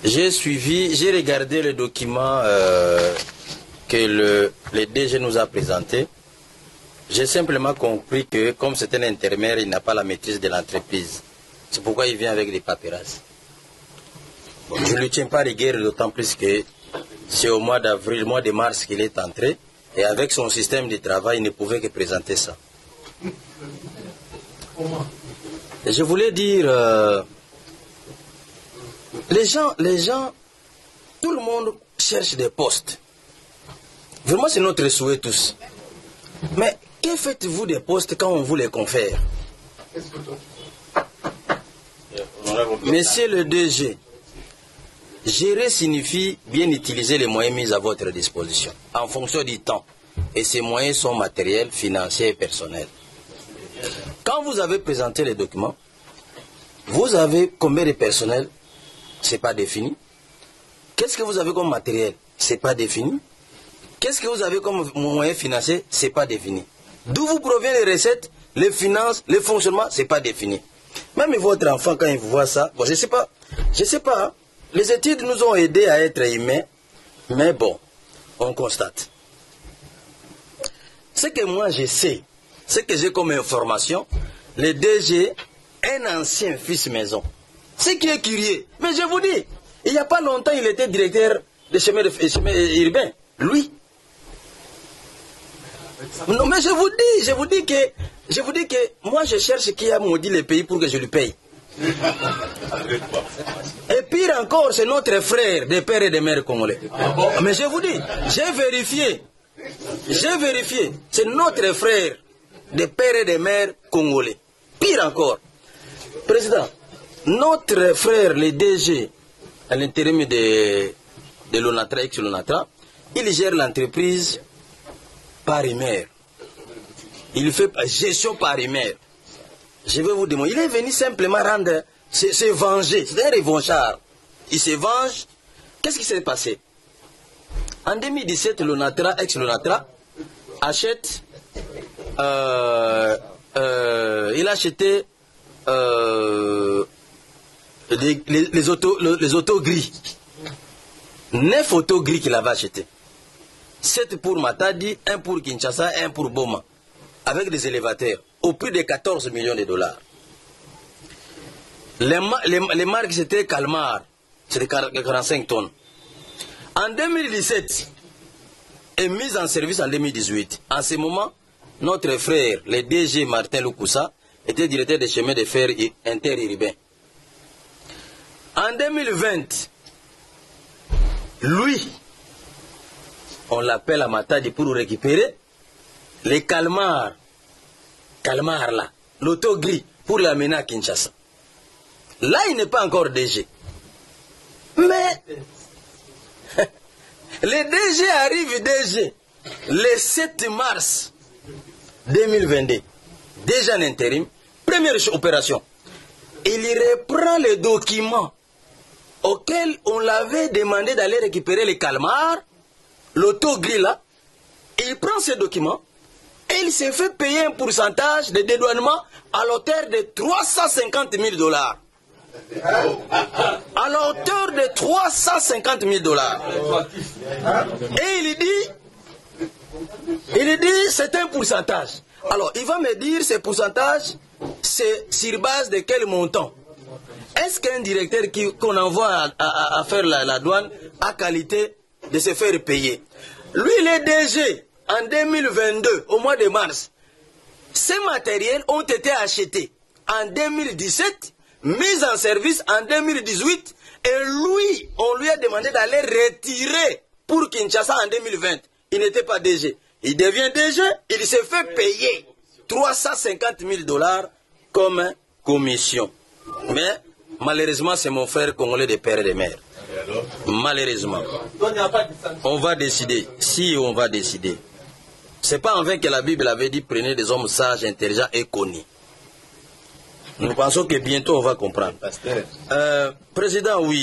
j'ai regardé le document que le DG nous a présenté. J'ai simplement compris que comme c'est un intérimaire, il n'a pas la maîtrise de l'entreprise. C'est pourquoi il vient avec des paperasses. Bon, je ne lui tiens pas rigueur, d'autant plus que c'est au mois d'avril, mois de mars qu'il est entré. Et avec son système de travail, il ne pouvait que présenter ça. Et je voulais dire, les gens, tout le monde cherche des postes. Vraiment, c'est notre souhait tous. Mais que faites-vous des postes quand on vous les confère? Monsieur le DG, gérer signifie bien utiliser les moyens mis à votre disposition, en fonction du temps. Et ces moyens sont matériels, financiers et personnels. Quand vous avez présenté les documents, vous avez combien de personnel? Ce n'est pas défini. Qu'est-ce que vous avez comme matériel? Ce n'est pas défini. Qu'est-ce que vous avez comme moyens financiers? Ce n'est pas défini. D'où vous proviennent les recettes, les finances, les fonctionnements? Ce n'est pas défini. Même votre enfant, quand il voit ça, bon, je ne sais pas. Hein. Les études nous ont aidés à être humains, mais bon, on constate. Ce que moi je sais, ce que j'ai comme information, le DG, un ancien fils maison. Ce qui est curieux. Mais je vous dis, il n'y a pas longtemps, il était directeur des chemins urbains. Lui. Non, mais je vous dis que moi je cherche qui a maudit le pays pour que je lui paye. Et pire encore, c'est notre frère des pères et des mères congolais. Mais je vous dis, j'ai vérifié, c'est notre frère des pères et des mères congolais. Pire encore, président, notre frère, le DG, à l'intérim de l'ONATRA, ex-LONATRA, il gère l'entreprise parimaire. Il fait gestion parimaire. Je vais vous demander, il est venu simplement rendre, se venger, c'est un revanchard. Il se venge. Qu'est-ce qui s'est passé? En 2017, l'ONATRA, ex-LONATRA, achète, il a acheté les autos gris. 9 autos gris qu'il avait acheté. 7 pour Matadi, 1 pour Kinshasa, 1 pour Boma. Avec des élévateurs, au prix de 14 millions de dollars. Les marques, c'était Calmar, c'était 45 tonnes. En 2017, et mise en service en 2018. En ce moment, notre frère, le DG Martin Lukusa, était directeur des chemins de fer interurbains. En 2020, lui, on l'appelle à Matadi pour récupérer les Calmar là, l'auto gris, pour l'amener à Kinshasa. Là, il n'est pas encore DG. Mais, le DG arrive DG le 7 mars 2022. Déjà en intérim, première opération. Il reprend les documents auxquels on l'avait demandé d'aller récupérer les Calmar, l'auto gris là. Il prend ces documents et il s'est fait payer un pourcentage de dédouanement à l'auteur de 350 000 dollars. À l'auteur de 350 000 dollars. Et il dit, c'est un pourcentage. Alors, il va me dire, ce pourcentage, c'est sur base de quel montant? Est-ce qu'un directeur qu'on envoie à faire la douane a qualité de se faire payer? Lui, les DG, en 2022, au mois de mars, ces matériels ont été achetés en 2017, mis en service en 2018, et lui, on lui a demandé d'aller retirer pour Kinshasa en 2020. Il n'était pas DG. Il devient DG, il s'est fait payer 350 000 dollars comme commission. Mais, malheureusement, c'est mon frère congolais de père et de mère. Malheureusement. On va décider. Si on va décider. C'est pas en vain que la Bible avait dit prenez des hommes sages, intelligents et connus. Nous pensons que bientôt on va comprendre. Président, oui.